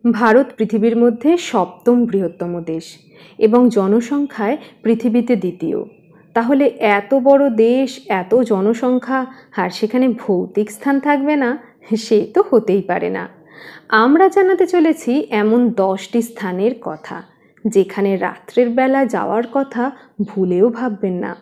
ভারত পৃথিবীর মধ্যে সপ্তম বৃহত্তম দেশ এবং জনসংখ্যায় পৃথিবীতে দ্বিতীয়। তাহলে এত বড় দেশ, এত জনসংখ্যা, আর সেখানে ভৌতিক স্থান থাকবে না, সে তো হতেই পারে না। আমরা জানাতে চলেছি এমন 10টি স্থানের কথা, যেখানে রাত্রের বেলা যাওয়ার কথা ভুলেও ভাববেন না।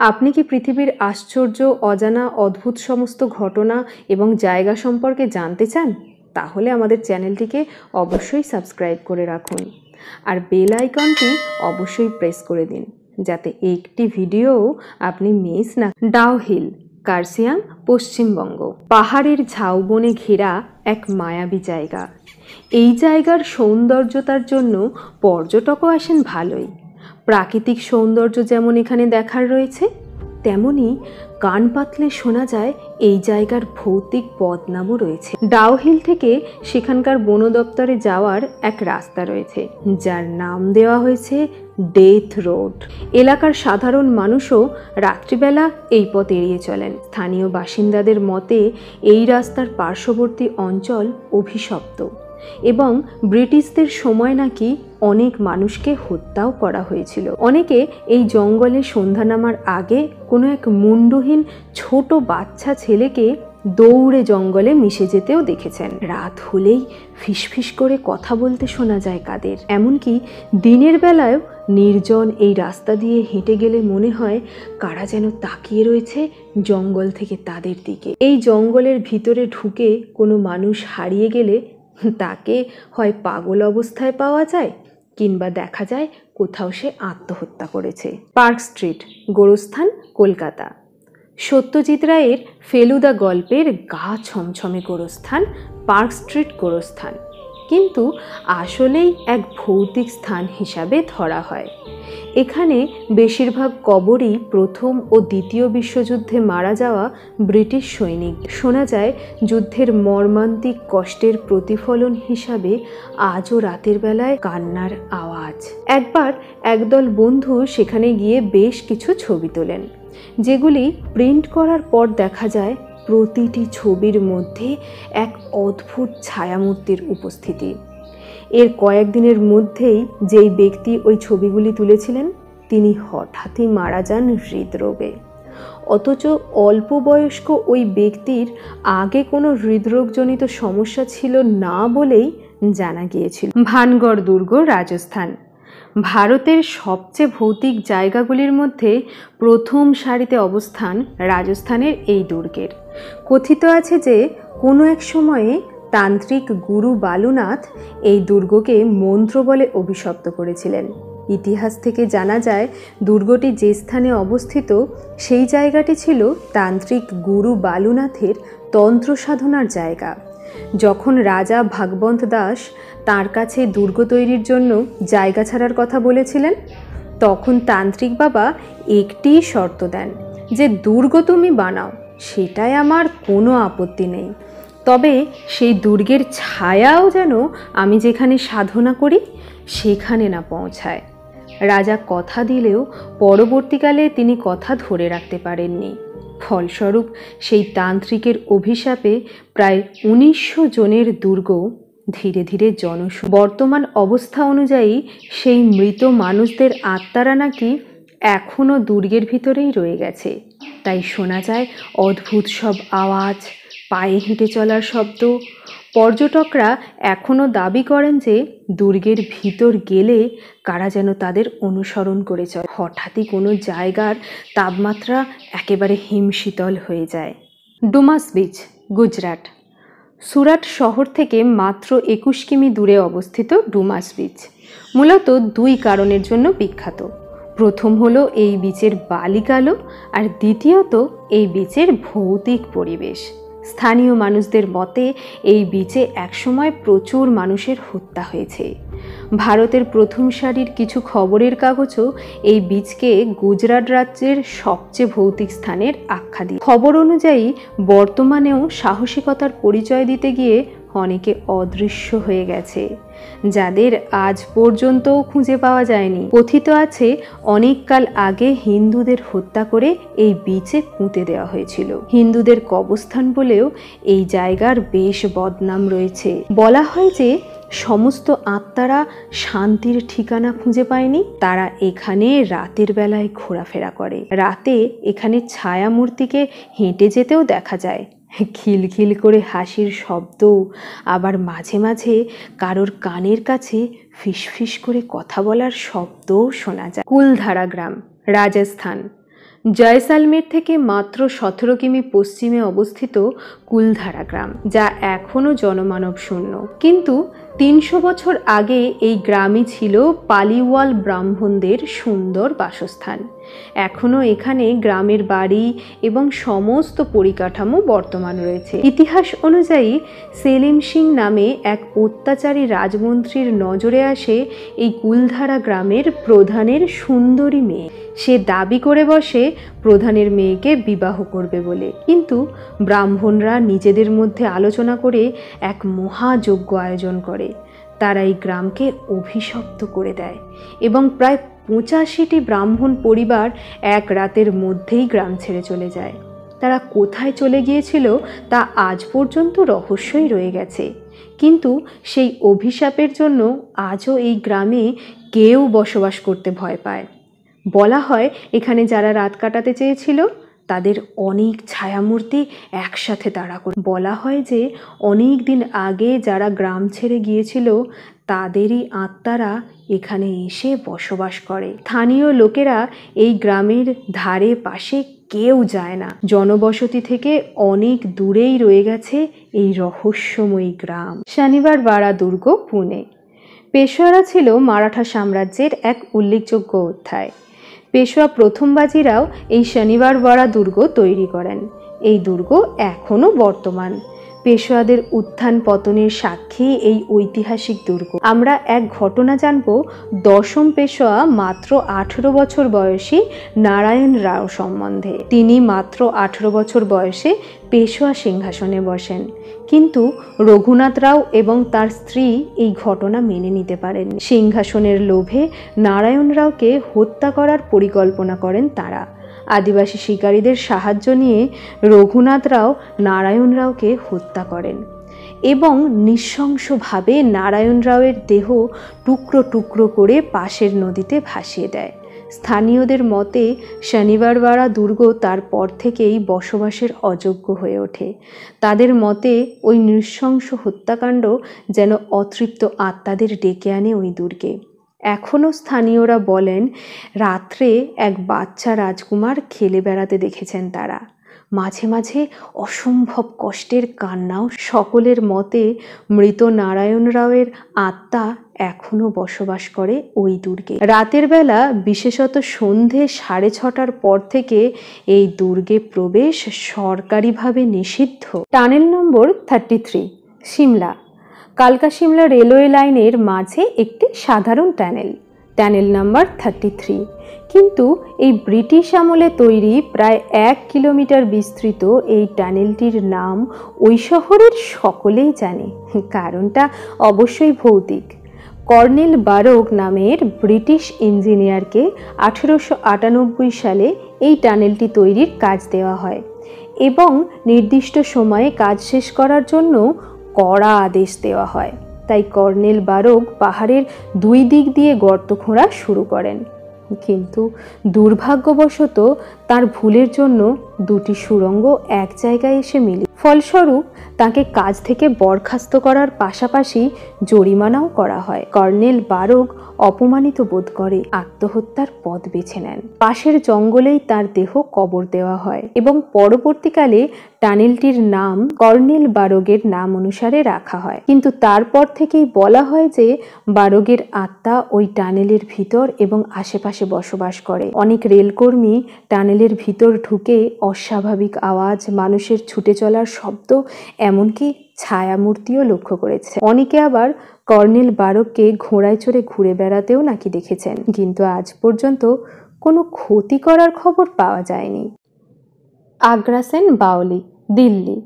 আপনি কি পৃথিবীর আশ্চর্য, অজানা, অদ্ভুত সমস্ত ঘটনা এবং জায়গা সম্পর্কে জানতে চান? তাহলে আমাদের চ্যানেলটিকে অবশ্যই সাবস্ক্রাইব করে রাখুন আর বেল আইকনটি অবশ্যই প্রেস করে দিন, যাতে একটি ভিডিও আপনি মিস না। ডাউহিল, কার্সিয়াং, পশ্চিমবঙ্গ। পাহাড়ের ঝাউবনে ঘেরা এক মায়াবী জায়গা। এই জায়গার সৌন্দর্যতার জন্য পর্যটকও আসেন ভালোই। প্রাকৃতিক সৌন্দর্য যেমন এখানে দেখার রয়েছে, তেমনি কান পাতলে শোনা যায় এই জায়গার ভৌতিক বদনামও রয়েছে। ডাউহিল থেকে সেখানকার বন দপ্তরে যাওয়ার এক রাস্তা রয়েছে, যার নাম দেওয়া হয়েছে ডেথ রোড। এলাকার সাধারণ মানুষও রাত্রিবেলা এই পথ এড়িয়ে চলেন। স্থানীয় বাসিন্দাদের মতে এই রাস্তার পার্শ্ববর্তী অঞ্চল অভিশপ্ত এবং ব্রিটিশদের সময় নাকি অনেক মানুষকে হত্যাও করা হয়েছিল। অনেকে এই জঙ্গলে সন্ধ্যা নামার আগে কোনো এক মুন্ডহীন ছোট বাচ্চা ছেলেকে দৌড়ে জঙ্গলে মিশে যেতেও দেখেছেন। রাত হলেই ফিসফিস করে কথা বলতে শোনা যায় কাদের। এমনকি দিনের বেলায়ও নির্জন এই রাস্তা দিয়ে হেঁটে গেলে মনে হয় কারা যেন তাকিয়ে রয়েছে জঙ্গল থেকে তাদের দিকে। এই জঙ্গলের ভিতরে ঢুকে কোনো মানুষ হারিয়ে গেলে তাকে হয় পাগল অবস্থায় পাওয়া যায়, কিংবা দেখা যায় কোথাও সে আত্মহত্যা করেছে। পার্ক স্ট্রিট, গোরস্থান, কলকাতা। সত্যজিৎ রায়ের ফেলুদা গল্পের গা ছমছমে গোরস্থান পার্ক স্ট্রিট, গোরস্থান কিন্তু আসলেই এক ভৌতিক স্থান হিসাবে ধরা হয়। এখানে বেশিরভাগ কবরই প্রথম ও দ্বিতীয় বিশ্বযুদ্ধে মারা যাওয়া ব্রিটিশ সৈনিক। শোনা যায় যুদ্ধের মর্মান্তিক কষ্টের প্রতিফলন হিসাবে আজও রাতের বেলায় কান্নার আওয়াজ। একবার একদল বন্ধু সেখানে গিয়ে বেশ কিছু ছবি তোলেন, যেগুলি প্রিন্ট করার পর দেখা যায় প্রতিটি ছবির মধ্যে এক অদ্ভুত ছায়ামূর্তির উপস্থিতি। এর কয়েকদিনের মধ্যেই যেই ব্যক্তি ওই ছবিগুলি তুলেছিলেন, তিনি হঠাৎই মারা যান হৃদরোগে। অথচ অল্প বয়স্ক ওই ব্যক্তির আগে কোনো হৃদরোগজনিত সমস্যা ছিল না বলেই জানা গিয়েছিল। ভানগড় দুর্গ, রাজস্থান। ভারতের সবচেয়ে ভৌতিক জায়গাগুলির মধ্যে প্রথম সারিতে অবস্থান রাজস্থানের এই দুর্গের। কথিত আছে যে কোনো এক সময়ে তান্ত্রিক গুরু বালুনাথ এই দুর্গকে মন্ত্র বলে অভিশপ্ত করেছিলেন। ইতিহাস থেকে জানা যায় দুর্গটি যে স্থানে অবস্থিত সেই জায়গাটি ছিল তান্ত্রিক গুরু বালুনাথের তন্ত্র সাধনার জায়গা। যখন রাজা ভাগবন্ত দাস তার কাছে দুর্গ তৈরির জন্য জায়গা ছাড়ার কথা বলেছিলেন, তখন তান্ত্রিক বাবা একটি শর্ত দেন যে দুর্গ তুমি বানাও, সেটাই আমার কোনো আপত্তি নেই, তবে সেই দুর্গের ছায়াও যেন আমি যেখানে সাধনা করি সেখানে না পৌঁছায়। রাজা কথা দিলেও পরবর্তীকালে তিনি কথা ধরে রাখতে পারেননি। ফলস্বরূপ সেই তান্ত্রিকের অভিশাপে প্রায় 1900 জনের দুর্গ ধীরে ধীরে বর্তমান অবস্থা অনুযায়ী সেই মৃত মানুষদের আত্মারা নাকি এখনও দুর্গের ভিতরেই রয়ে গেছে। তাই শোনা যায় অদ্ভুত সব আওয়াজ, পায়ে হেঁটে চলার শব্দ। পর্যটকরা এখনও দাবি করেন যে দুর্গের ভিতর গেলে কারা যেন তাদের অনুসরণ করে চলে। হঠাৎই কোনো জায়গার তাপমাত্রা একেবারে হিমশীতল হয়ে যায়। Dumas beach, Gujarat. সুরাট শহর থেকে মাত্র 21 কিমি দূরে অবস্থিত ডুমাস বিচ মূলত দুই কারণের জন্য বিখ্যাত। প্রথম হলো এই বিচের বালি কালো, আর দ্বিতীয়ত এই বিচের ভৌতিক পরিবেশ। স্থানীয় মানুষদের মতে এই বিচে একসময় প্রচুর মানুষের হত্যা হয়েছে। ভারতের প্রথম সারির কিছু খবরের কাগজও এই বিচকে গুজরাট রাজ্যের সবচেয়ে ভৌতিক স্থানের আখ্যা দিয়ে। খবর অনুযায়ী বর্তমানেও সাহসিকতার পরিচয় দিতে গিয়ে অনেকে অদৃশ্য হয়ে গেছে, যাদের আজ পর্যন্তও খুঁজে পাওয়া যায়নি। কথিত আছে অনেককাল আগে হিন্দুদের হত্যা করে এই বিচে পুঁতে দেওয়া হয়েছিল। হিন্দুদের কবরস্থান বলেও এই জায়গার বেশ বদনাম রয়েছে। বলা হয় যে সমস্ত আত্মারা শান্তির ঠিকানা খুঁজে পায়নি, তারা এখানে রাতের বেলায় ঘোরাফেরা করে। রাতে এখানে ছায়ামূর্তিকে হেঁটে যেতেও দেখা যায়। খিলখিল করে হাসির শব্দ, আবার মাঝে মাঝে কারোর কানের কাছে ফিসফিস করে কথা বলার শব্দও শোনা যায়। কুলধারা গ্রাম, রাজস্থান। জয়সালমের থেকে মাত্র 17 কিমি পশ্চিমে অবস্থিত কুলধারা গ্রাম, যা এখনও জনমানব শূন্য। কিন্তু 300 বছর আগে এই গ্রামই ছিল পালিওয়াল ব্রাহ্মণদের সুন্দর বাসস্থান। এখনও এখানে গ্রামের বাড়ি এবং সমস্ত পরিকাঠামো বর্তমান রয়েছে। ইতিহাস অনুযায়ী সেলিম সিং নামে এক অত্যাচারী রাজমন্ত্রীর নজরে আসে এই কুলধারা গ্রামের প্রধানের সুন্দরী মেয়ে। সে দাবি করে বসে প্রধানের মেয়েকে বিবাহ করবে বলে, কিন্তু ব্রাহ্মণরা নিজেদের মধ্যে আলোচনা করে এক মহাযজ্ঞ আয়োজন করে। তারা এই গ্রামকে অভিশপ্ত করে দেয় এবং প্রায় 85টি ব্রাহ্মণ পরিবার এক রাতের মধ্যেই গ্রাম ছেড়ে চলে যায়। তারা কোথায় চলে গিয়েছিল তা আজ পর্যন্ত রহস্যই রয়ে গেছে। কিন্তু সেই অভিশাপের জন্য আজও এই গ্রামে কেউ বসবাস করতে ভয় পায়। বলা হয় এখানে যারা রাত কাটাতে চেয়েছিল তাদের অনেক ছায়ামূর্তি একসাথে তাড়া করে। বলা হয় যে অনেক দিন আগে যারা গ্রাম ছেড়ে গিয়েছিল তাদেরই আত্মারা এখানে এসে বসবাস করে। স্থানীয় লোকেরা এই গ্রামের ধারে পাশে কেউ যায় না। জনবসতি থেকে অনেক দূরেই রয়ে গেছে এই রহস্যময়ী গ্রাম। শনিবার বাড়া দুর্গ, পুনে। পেশোয়ারা ছিল মারাঠা সাম্রাজ্যের এক উল্লেখযোগ্য অধ্যায়। পেশোয়া প্রথম বাজিরাও এই শনিবার বাড়া দুর্গ তৈরি করেন। এই দুর্গ এখনও বর্তমান। পেশোয়াদের উত্থান পতনের সাক্ষী এই ঐতিহাসিক দুর্গ। আমরা এক ঘটনা জানব দশম পেশোয়া মাত্র 18 বছর বয়সী নারায়ণ রাও সম্বন্ধে। তিনি মাত্র 18 বছর বয়সে পেশোয়া সিংহাসনে বসেন, কিন্তু রঘুনাথ রাও এবং তার স্ত্রী এই ঘটনা মেনে নিতে পারেন। সিংহাসনের লোভে নারায়ণ রাওকে হত্যা করার পরিকল্পনা করেন তারা। আদিবাসী শিকারীদের সাহায্য নিয়ে রঘুনাথ রাও নারায়ণ রাওকে হত্যা করেন এবং নৃশংসভাবে নারায়ণ রাওয়ের দেহ টুকরো টুকরো করে পাশের নদীতে ভাসিয়ে দেয়। স্থানীয়দের মতে শনিবার বাড়া দুর্গ তারপর থেকেই বসবাসের অযোগ্য হয়ে ওঠে। তাদের মতে ওই নৃশংস হত্যাকাণ্ড যেন অতৃপ্ত আত্মাদের ডেকে আনে ওই দুর্গে। এখনও স্থানীয়রা বলেন রাত্রে এক বাচ্চা রাজকুমার খেলে বেড়াতে দেখেছেন তারা। মাঝে মাঝে অসম্ভব কষ্টের কান্নাও। সকলের মতে মৃত নারায়ণ রাওয়ের আত্মা এখনও বসবাস করে ওই দুর্গে। রাতের বেলা, বিশেষত সন্ধে 6:30টার পর থেকে এই দুর্গে প্রবেশ সরকারিভাবে নিষিদ্ধ। টানেল নম্বর 33, সিমলা। কালকা সিমলা রেলওয়ে লাইনের মাঝে একটি সাধারণ টানেল, টানেল নাম্বার 33। কিন্তু এই ব্রিটিশ আমলে তৈরি প্রায় 1 কিলোমিটার বিস্তৃত এই টানেলটির নাম ওই শহরের সকলেই জানে। কারণটা অবশ্যই ভৌতিক। কর্নেল বারোগ নামের ব্রিটিশ ইঞ্জিনিয়ারকে 1898 সালে এই টানেলটি তৈরির কাজ দেওয়া হয় এবং নির্দিষ্ট সময়ে কাজ শেষ করার জন্য কড়া আদেশ দেওয়া হয়। তাই কর্নেল বারোগ পাহাড়ের 2 দিক দিয়ে গর্ত খোঁড়া শুরু করেন, কিন্তু দুর্ভাগ্যবশত তার ভুলের জন্য 2টি সুড়ঙ্গ এক জায়গায় এসে মিলে। ফলস্বরূপ তাকে কাজ থেকে বরখাস্ত করার পাশাপাশি জরিমানাও করা হয়। কর্নেল বারোগ অপমানিত বোধ করে আত্মহত্যার পথ বেছে নেন। পাশের জঙ্গলেই তার দেহ কবর দেওয়া হয় এবং পরবর্তীকালে টানেলটির নাম কর্নেল বারোগের নাম অনুসারে রাখা হয়। কিন্তু তারপর থেকেই বলা হয় যে বারোগের আত্মা ওই টানেলের ভিতর এবং আশেপাশে বসবাস করে। অনেক রেলকর্মী টানেলের ভিতর ঢুকে অস্বাভাবিক আওয়াজ, মানুষের ছুটে চলার শব্দ, এমনকি ছায়ামূর্তিও লক্ষ্য করেছে। অনেকে আবার কর্নেল বারোগকে ঘোড়ায় চড়ে ঘুরে বেড়াতেও নাকি দেখেছেন, কিন্তু আজ পর্যন্ত কোনো ক্ষতি করার খবর পাওয়া যায়নি। আগ্রাসেন বাউলি, দিল্লি।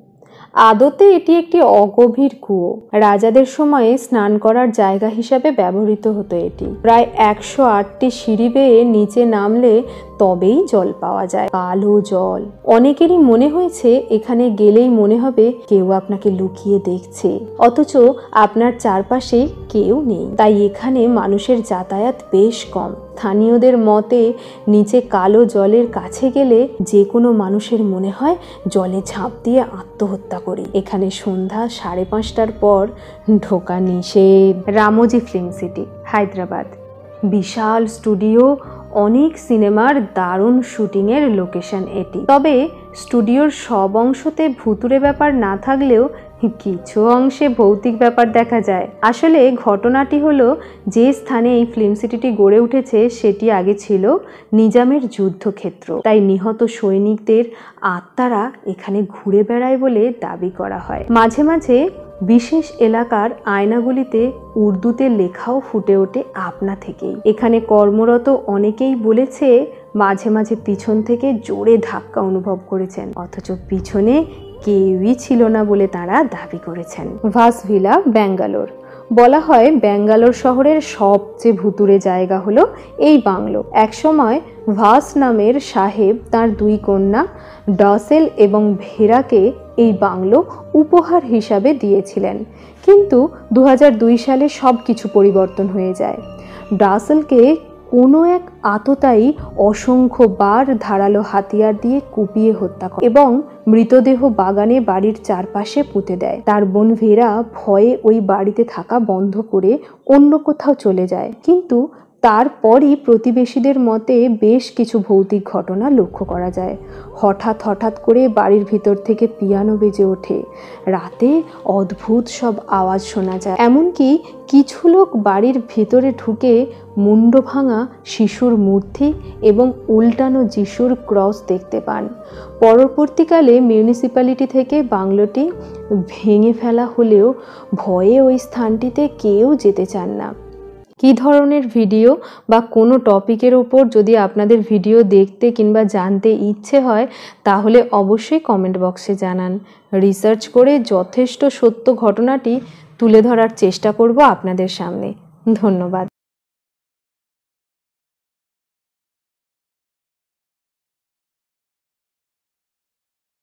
আদতে এটি একটি অগভীর কুয়ো। রাজাদের সময়ে স্নান করার জায়গা হিসাবে ব্যবহৃত হতো এটি। প্রায় 108টি সিঁড়ি বেয়ে নিচে নামলে তবেই জল পাওয়া যায়, কালো জল। অনেকেরই মনে হয়েছে এখানে গেলেই মনে হবে কেউ আপনাকে লুকিয়ে দেখছে, অথচ আপনার চারপাশে কেউ নেই। তাই এখানে মানুষের যাতায়াত বেশ কম। স্থানীয়দের মতে নিচে কালো জলের কাছে গেলে যে কোনো মানুষের মনে হয় জলে ঝাঁপ দিয়ে আত্মহত্যা করি। এখানে সন্ধ্যা 5:30টার পর ঢোকা নিষেধ। Ramoji film city, Hyderabad. বিশাল স্টুডিও, অনেক সিনেমার দারুণ শুটিংয়ের লোকেশন এটি। তবে স্টুডিওর সব অংশতে ভুতুড়ে ব্যাপার না থাকলেও কিছু অংশে ভৌতিক ব্যাপার দেখা যায়। আসলে ঘটনাটি হলো, যে স্থানে এই ফিল্ম সিটিটি গড়ে উঠেছে সেটি আগে ছিল নিজামের যুদ্ধক্ষেত্র। তাই নিহত সৈনিকদের আত্মারা এখানে ঘুরে বেড়ায় বলে দাবি করা হয়। মাঝে মাঝে বিশেষ এলাকার আয়নাগুলিতে উর্দুতে লেখাও ফুটে ওঠে আপনা থেকেই। এখানে কর্মরত অনেকেই বলেছে মাঝে মাঝে পিছন থেকে জোরে ধাক্কা অনুভব করেছেন, অথচ পিছনে কেউই ছিল না বলে তারা দাবি করেছেন। ভাসভিলা, ব্যাঙ্গালোর। বলা হয় ব্যাঙ্গালোর শহরের সবচেয়ে ভুতুড়ে জায়গা হলো এই বাংলো। একসময় ভাস নামের সাহেব তার 2 কন্যা ডসেল এবং ভেরাকে এই বাংলো উপহার হিসাবে দিয়েছিলেন। কিন্তু 2002 সালে সব কিছু পরিবর্তন হয়ে যায়। ডসেলকে কোনো এক আততায়ী অসংখ্যবার ধারালো হাতিয়ার দিয়ে কুপিয়ে হত্যা করে এবং মৃতদেহ বাগানে বাড়ির চারপাশে পুঁতে দেয়। তার বোন ভেরা ভয়ে ওই বাড়িতে থাকা বন্ধ করে অন্য কোথাও চলে যায়। কিন্তু তারপরই প্রতিবেশীদের মতে বেশ কিছু ভৌতিক ঘটনা লক্ষ্য করা যায়। হঠাৎ করে বাড়ির ভিতর থেকে পিয়ানো বেজে ওঠে। রাতে অদ্ভুত সব আওয়াজ শোনা যায়। এমনকি কিছু লোক বাড়ির ভিতরে ঢুকে মুন্ড ভাঙা শিশুর মূর্তি এবং উল্টানো যিশুর ক্রস দেখতে পান। পরবর্তীকালে মিউনিসিপ্যালিটি থেকে বাংলোটি ভেঙে ফেলা হলেও ভয়ে ওই স্থানটিতে কেউ যেতে চান না। কী ধরনের ভিডিও বা কোনো টপিকের ওপর যদি আপনাদের ভিডিও দেখতে কিংবা জানতে ইচ্ছে হয় তাহলে অবশ্যই কমেন্ট বক্সে জানান। রিসার্চ করে যথেষ্ট সত্য ঘটনাটি তুলে ধরার চেষ্টা করব আপনাদের সামনে। ধন্যবাদ।